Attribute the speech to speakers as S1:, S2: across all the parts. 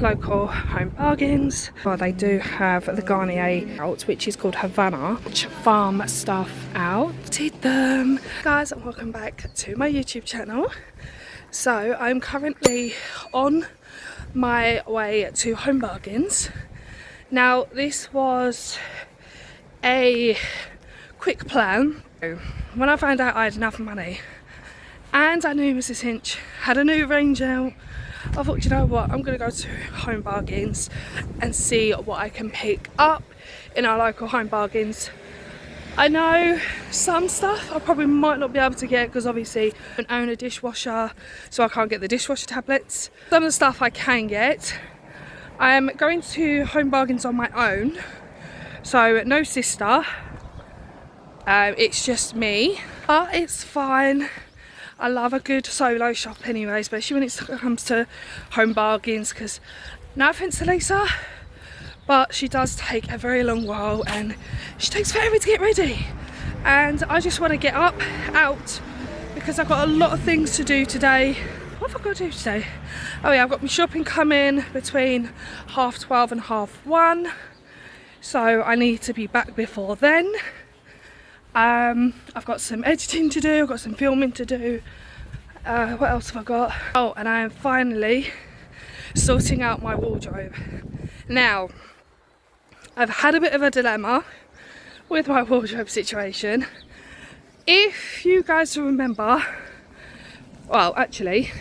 S1: local home bargains. Well, they do have the Garnier out, which is called Havana, which farm stuff out. Did them. Guys, and welcome back to my YouTube channel. So I'm currently on my way to home bargains. Now this was a quick plan. When I found out I had enough money and I knew Mrs. Hinch had a new range out, I thought, you know what, I'm going to go to home bargains and see what I can pick up in our local home bargains. I know some stuff I probably might not be able to get because obviously I don't own a dishwasher, so I can't get the dishwasher tablets. Some of the stuff I can get. I'm going to home bargains on my own, so no sister, it's just me, but it's fine. I love a good solo shop anyway, especially when it comes to home bargains, because no offence to Lisa, but she does take a very long while and she takes forever to get ready. And I just want to get up, out, because I've got a lot of things to do today. What have I got to do today? Oh yeah, I've got my shopping coming between 12:30 and 1:30. So I need to be back before then. I've got some editing to do, I've got some filming to do. What else have I got? Oh, and I am finally sorting out my wardrobe. Now, I've had a bit of a dilemma with my wardrobe situation. If you guys remember, well actually,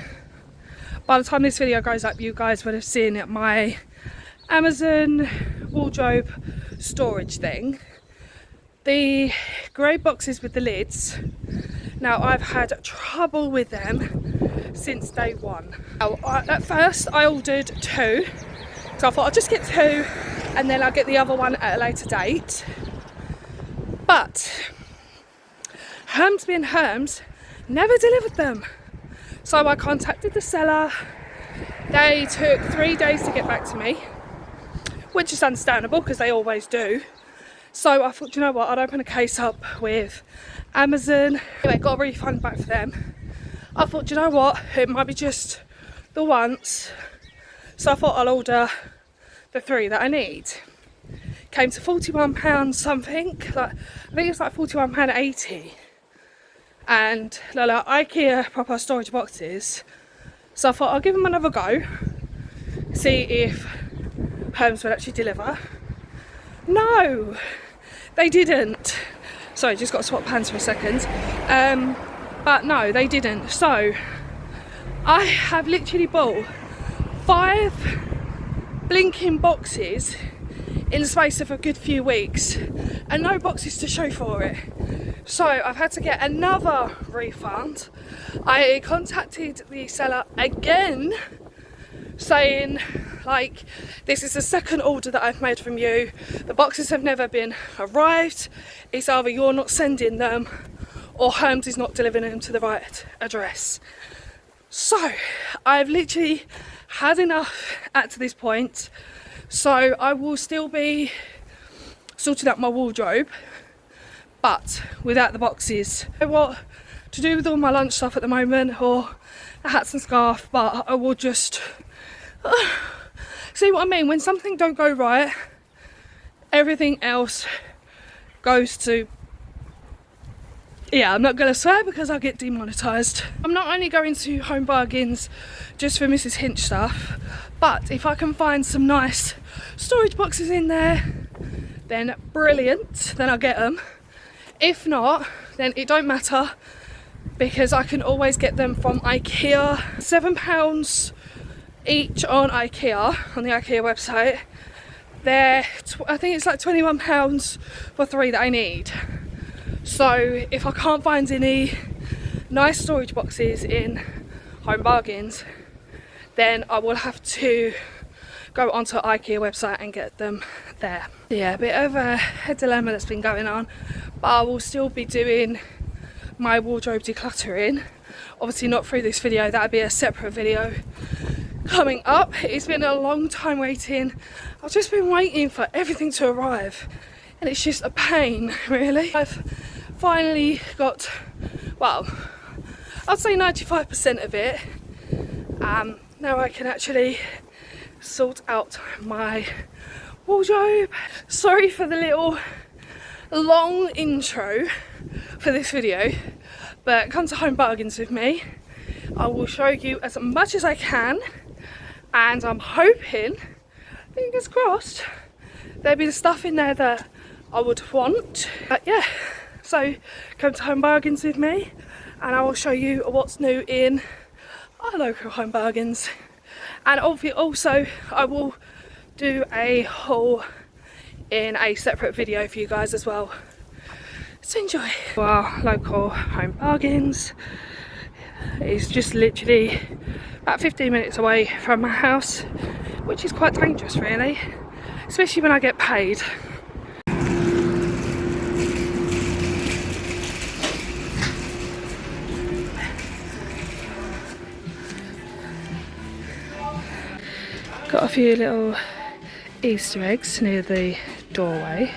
S1: by the time this video goes up, you guys would have seen my Amazon wardrobe storage thing. The grey boxes with the lids, now I've had trouble with them since day one. Now, at first I ordered 2, so I thought I'll just get 2 and then I'll get the other one at a later date. But Herms being Herms never delivered them. So I contacted the seller. They took 3 days to get back to me, which is understandable because they always do. So I thought, you know what, I'd open a case up with Amazon. Anyway, got a refund back for them. I thought, you know what, it might be just the once. So I thought I'll order the 3 that I need. Came to £41 something. Like, I think it's like £41.80. And like IKEA proper storage boxes. So I thought I'll give them another go. See if Herms would actually deliver. No! They didn't. Sorry, just got to swap pans for a second. But no, they didn't. So I have literally bought 5 blinking boxes in the space of a good few weeks and no boxes to show for it. So I've had to get another refund. I contacted the seller again saying, like, this is the second order that I've made from you. The boxes have never been arrived. It's either you're not sending them or Herms is not delivering them to the right address. So I've literally had enough at this point. So I will still be sorting out my wardrobe, but without the boxes. I know what to do with all my lunch stuff at the moment, or a hats and scarf, but I will just see what I mean. When something don't go right, everything else goes to, yeah, I'm not going to swear because I'll get demonetised. I'm not only going to home bargains just for Mrs. Hinch stuff, but if I can find some nice storage boxes in there, then brilliant, then I'll get them. If not, then it don't matter, because I can always get them from IKEA. £7 each on IKEA, on the IKEA website. They're, I think it's like £21 for 3 that I need. So if I can't find any nice storage boxes in home bargains, then I will have to go onto IKEA website and get them there. Yeah, a bit of a dilemma that's been going on, but I will still be doing my wardrobe decluttering. Obviously not through this video, that'll be a separate video coming up. It's been a long time waiting. I've just been waiting for everything to arrive and it's just a pain, really. I've finally got, well, I'd say 95% of it. Now I can actually sort out my wardrobe. Sorry for the little long intro for this video, but come to Home Bargains with me. I will show you as much as I can, and I'm hoping, fingers crossed, there'll be the stuff in there that I would want. But yeah, so come to Home Bargains with me and I will show you what's new in our local Home Bargains. And also I will do a haul in a separate video for you guys as well. So enjoy. Our local Home Bargains is just literally about 15 minutes away from my house, which is quite dangerous really, especially when I get paid. Got a few little Easter eggs near the doorway,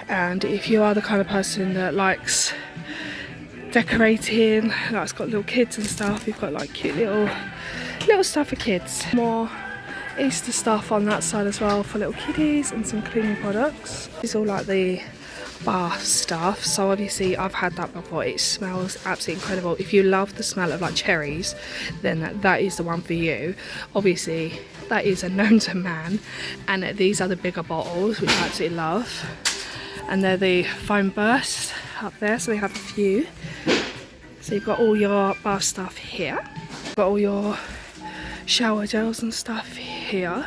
S1: and if you are the kind of person that likes decorating, that's got little kids and stuff, you've got like cute little stuff for kids. More Easter stuff on that side as well for little kiddies, and some cleaning products. It's all like the bath stuff, so obviously I've had that before. It smells absolutely incredible. If you love the smell of like cherries, then that is the one for you. Obviously that is a known to man, and these are the bigger bottles, which I absolutely love, and they're the foam bursts up there, so they have a few. So you've got all your bath stuff here, got all your shower gels and stuff here,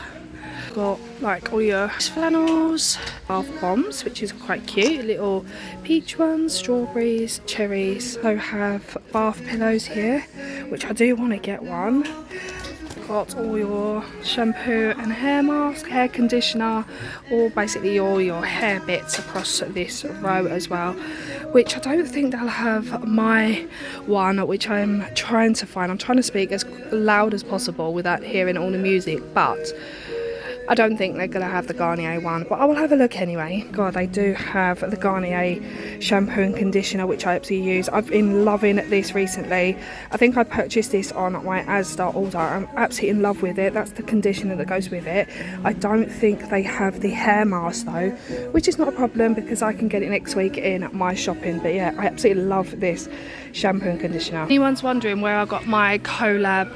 S1: got like all your flannels, bath bombs, which is quite cute, little peach ones, strawberries, cherries. I have bath pillows here, which I do want to get one. Got all your shampoo and hair mask, hair conditioner, or basically all your hair bits across this row as well, which I don't think they'll have my one, which I'm trying to find. I'm trying to speak as loud as possible without hearing all the music, but I don't think they're going to have the Garnier one, but I will have a look anyway. God, they do have the Garnier shampoo and conditioner, which I absolutely use. I've been loving this recently. I think I purchased this on my Asda order. I'm absolutely in love with it. That's the conditioner that goes with it. I don't think they have the hair mask though, which is not a problem because I can get it next week in my shopping. But yeah, I absolutely love this shampoo and conditioner. Anyone's wondering where I got my Collab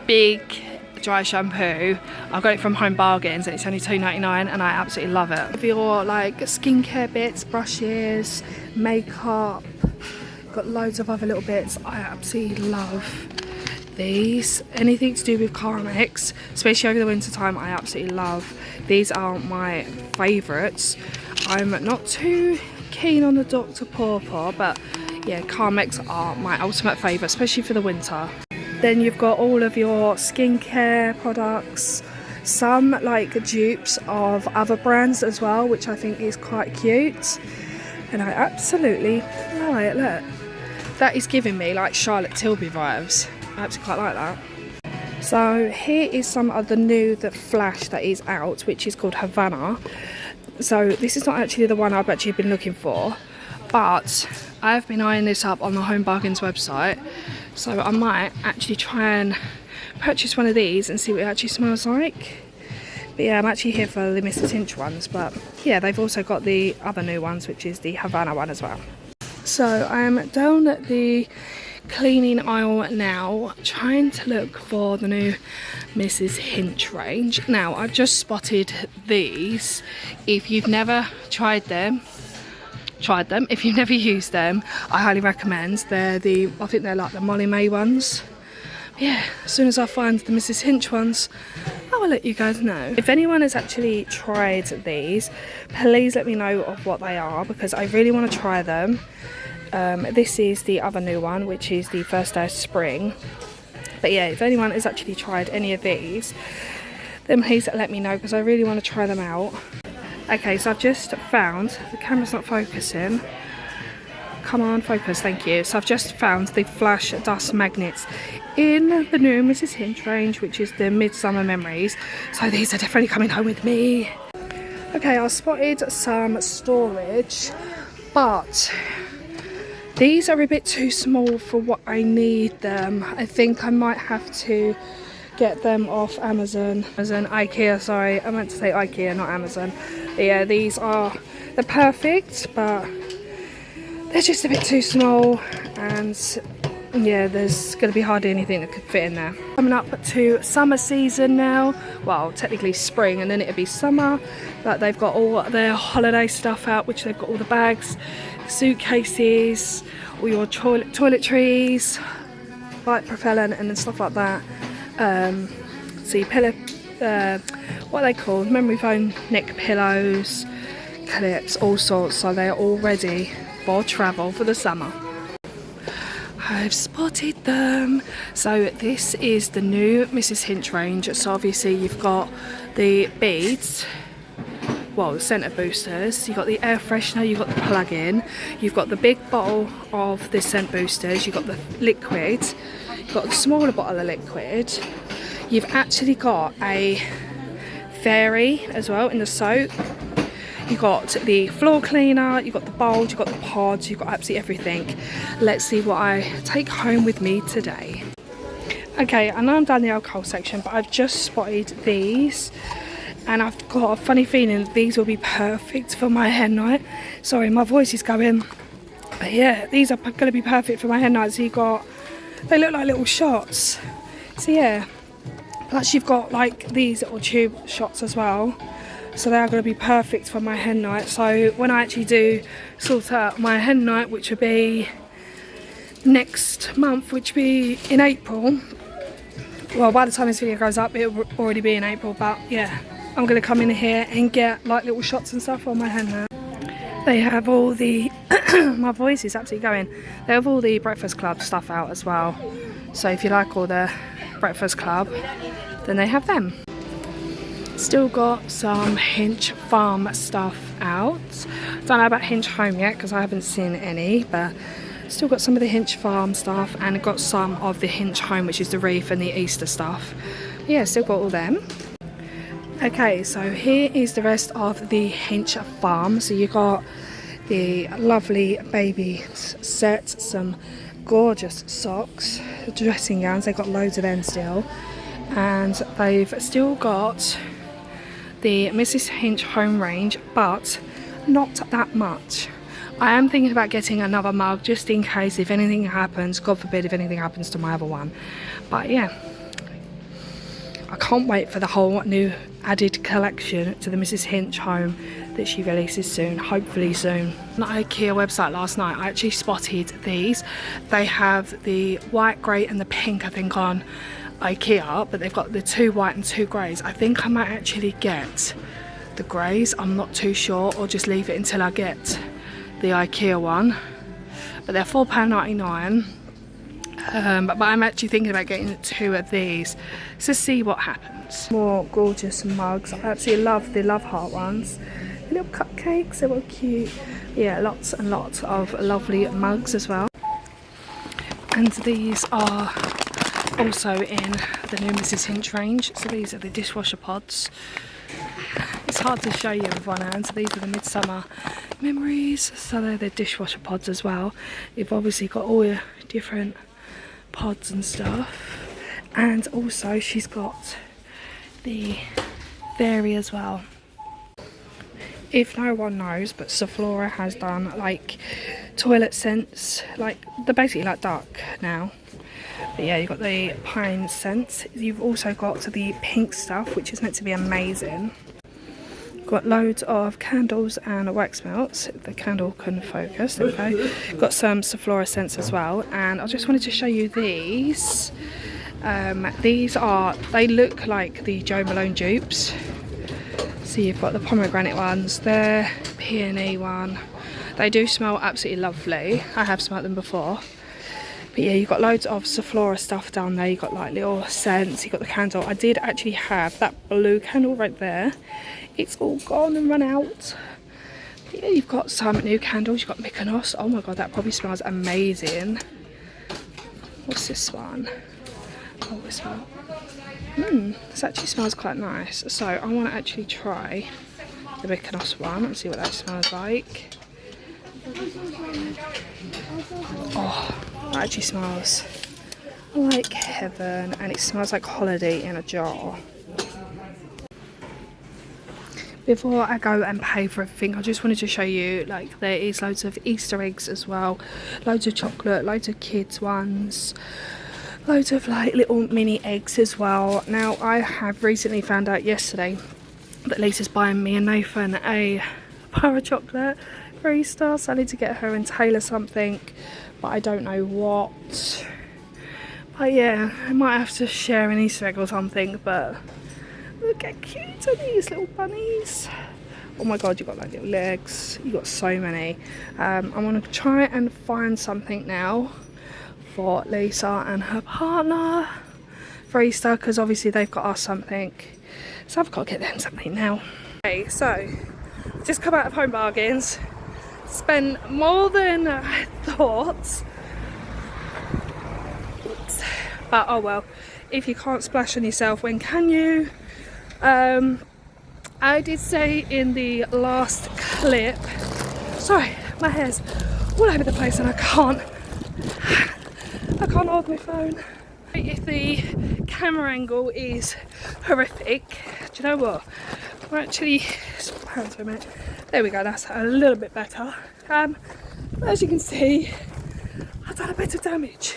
S1: big dry shampoo, I got it from Home Bargains and it's only $2.99 and I absolutely love it. For your like skincare bits, brushes, makeup, got loads of other little bits. I absolutely love these. Anything to do with Carmex, especially over the winter time, I absolutely love. These are my favourites. I'm not too keen on the Dr. Pawpaw, but yeah, Carmex are my ultimate favourite, especially for the winter. Then you've got all of your skincare products, some like dupes of other brands as well, which I think is quite cute. And I absolutely love it. Look, that is giving me like Charlotte Tilbury vibes. I actually quite like that. So here is some of the new flash that is out, which is called Havana. So this is not actually the one I've actually been looking for, but I've been eyeing this up on the Home Bargains website. So I might actually try and purchase one of these and see what it actually smells like. But yeah, I'm actually here for the Mrs. Hinch ones, but yeah, they've also got the other new ones, which is the Havana one as well. So I am down at the cleaning aisle now, trying to look for the new Mrs. Hinch range. Now, I've just spotted these. If you've never tried them, if you've never used them, I highly recommend. I think they're like the Molly May ones. Yeah, as soon as I find the Mrs. Hinch ones, I will let you guys know. If anyone has actually tried these, please let me know of what they are, because I really want to try them. This is the other new one, which is the first day of spring. But yeah, if anyone has actually tried any of these, then please let me know, because I really want to try them out. Okay, so I've just found, the camera's not focusing. Come on, focus, thank you. So I've just found the flash dust magnets in the new Mrs. Hinch range, which is the Midsummer Memories. So these are definitely coming home with me. Okay, I spotted some storage, but these are a bit too small for what I need them. I think I might have to get them off Amazon. IKEA, sorry, I meant to say IKEA, not Amazon. But yeah, they're perfect, but they're just a bit too small, and yeah, there's going to be hardly anything that could fit in there. Coming up to summer season now, well, technically spring, and then it'll be summer, but they've got all their holiday stuff out, which they've got all the bags, suitcases, all your toiletries, light propellant and stuff like that. See, pillow, what are they called? Memory foam neck pillows, clips, all sorts, so they're all ready for travel for the summer. I've spotted them. So this is the new Mrs. Hinch range. So obviously you've got the beads, well, the centre boosters, you've got the air freshener, you've got the plug-in, you've got the big bottle of the scent boosters, you've got the liquid, you've got the smaller bottle of liquid, you've actually got a fairy as well in the soap. You've got the floor cleaner, you've got the bowls, you've got the pods, you've got absolutely everything. Let's see what I take home with me today. Okay, I know I'm down the alcohol section, but I've just spotted these, and I've got a funny feeling that these will be perfect for my hen night. Sorry, my voice is going. But yeah, these are going to be perfect for my hen night. So they look like little shots. So yeah, plus you've got like these little tube shots as well. So they are going to be perfect for my hen night. So when I actually do sort out my hen night, which will be next month, which will be in April. Well, by the time this video goes up, it will already be in April. But yeah, I'm going to come in here and get like little shots and stuff on my hen night. They have all the, my voice is absolutely going. They have all the Breakfast Club stuff out as well. So if you like all the Breakfast Club, then they have them. Still got some Hinch Farm stuff out. Don't know about Hinch Home yet because I haven't seen any, but still got some of the Hinch Farm stuff, and got some of the Hinch Home, which is the wreath and the Easter stuff. Yeah, still got all them. Okay, so here is the rest of the Hinch Farm. So you got the lovely baby set, some gorgeous socks, dressing gowns. They've got loads of them still, and they've still got the Mrs. Hinch home range, but not that much. I am thinking about getting another mug just in case if anything happens, God forbid if anything happens to my other one. But yeah, I can't wait for the whole new added collection to the Mrs. Hinch home that she releases soon, hopefully soon. On the IKEA website last night, I actually spotted these. They have the white, grey and the pink, I think, on IKEA, but they've got the 2 white and 2 greys. I think I might actually get the greys, I'm not too sure, or just leave it until I get the IKEA one. But they're £4.99. But I'm actually thinking about getting 2 of these to see what happens. More gorgeous mugs. I absolutely love the Love Heart ones. Little cupcakes, they were cute. Yeah, lots and lots of lovely mugs as well. And these are also in the new Mrs. Hinch range. So these are the dishwasher pods. It's hard to show you with one hand. So these are the midsummer memories. So they're the dishwasher pods as well. You've obviously got all your different pods and stuff. And also she's got the fairy as well. If no one knows, but Sephora has done like toilet scents, like they're basically like dark now. But yeah, you've got the pine scents. You've also got the pink stuff, which is meant to be amazing. Got loads of candles and wax melts. The candle can focus. There we go. Got some Sephora scents as well, and I just wanted to show you these. They look like the Jo Malone dupes. So you've got the pomegranate ones there, peony one. They do smell absolutely lovely. I have smelled them before. But yeah, you've got loads of Sephora stuff down there. You've got like little scents. You've got the candle. I did actually have that blue candle right there. It's all gone and run out. But yeah, you've got some new candles. You've got Mykonos. Oh my god, that probably smells amazing. What's this one? Oh, this one. This actually smells quite nice. So I want to actually try the Mykonos one and see what that smells like. Oh, that actually smells like heaven, and it smells like holiday in a jar. Before I go and pay for everything, I just wanted to show you, like, there is loads of Easter eggs as well, loads of chocolate, loads of kids ones, loads of like little mini eggs as well. Now I have recently found out yesterday that Lisa's buying me and Nathan a bar of chocolate for Easter, so I need to get her and Taylor something, but I don't know what. But yeah, I might have to share an Easter egg or something. But look how cute are these little bunnies. Oh my god, you got like little legs, you got so many. I want to try and find something now for Lisa and her partner for Easter, because obviously they've got us something, so I've got to get them something now. Okay, so just come out of Home Bargains, spent more than I thought. Oops. But oh well, if you can't splash on yourself, when can you? I did say in the last clip, sorry, my hair's all over the place and I can't hold my phone. If the camera angle is horrific, do you know what? We're actually, hands for a minute. There we go, that's a little bit better. As you can see, I've done a bit of damage.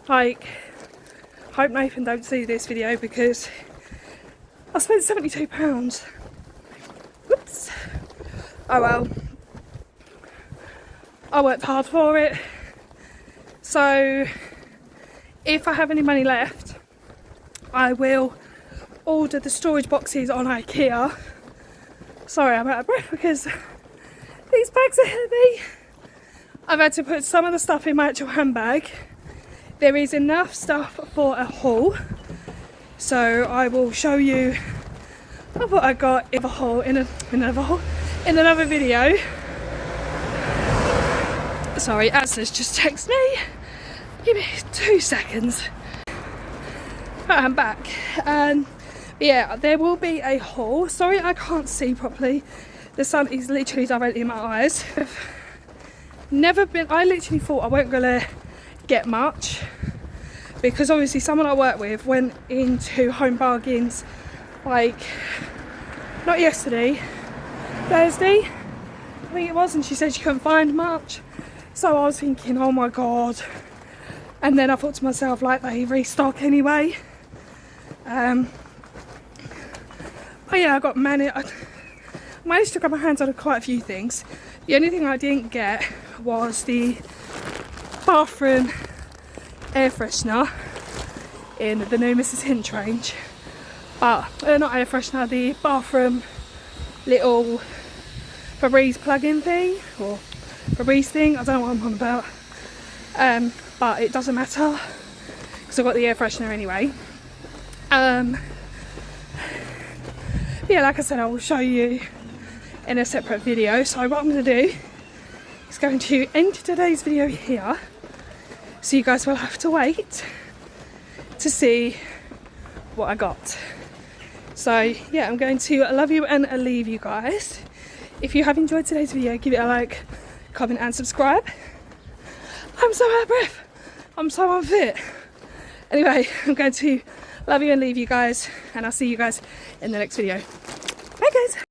S1: Like, hope Nathan don't see this video because I spent £72. Whoops. Oh well. I worked hard for it. So if I have any money left, I will order the storage boxes on IKEA. Sorry, I'm out of breath because these bags are heavy. I've had to put some of the stuff in my actual handbag. There is enough stuff for a haul, so I will show you what I got in a haul in another video. Sorry, Asda's just texted me. Give me 2 seconds. Right, I'm back. Yeah, there will be a haul. Sorry, I can't see properly. The sun is literally directly in my eyes. I literally thought I weren't gonna get much, because obviously someone I work with went into Home Bargains, like, not yesterday, Thursday, I think it was, and she said she couldn't find much. So I was thinking, oh my god. And then I thought to myself, like, they restock anyway. But yeah, I managed to grab my hands on quite a few things. The only thing I didn't get was the bathroom air freshener in the new Mrs. Hinch range. But, not air freshener, the bathroom little Febreze plug-in thing, or Febreze thing, I don't know what I'm on about. But it doesn't matter, because I've got the air freshener anyway. Yeah, like I said, I will show you in a separate video. So what I'm going to do is going to end today's video here, so you guys will have to wait to see what I got. So yeah, I'm going to love you and leave you guys. If you have enjoyed today's video, give it a like, comment and subscribe. I'm so out of breath, I'm so unfit. Anyway, I'm going to love you and leave you guys, and I'll see you guys in the next video. Bye guys.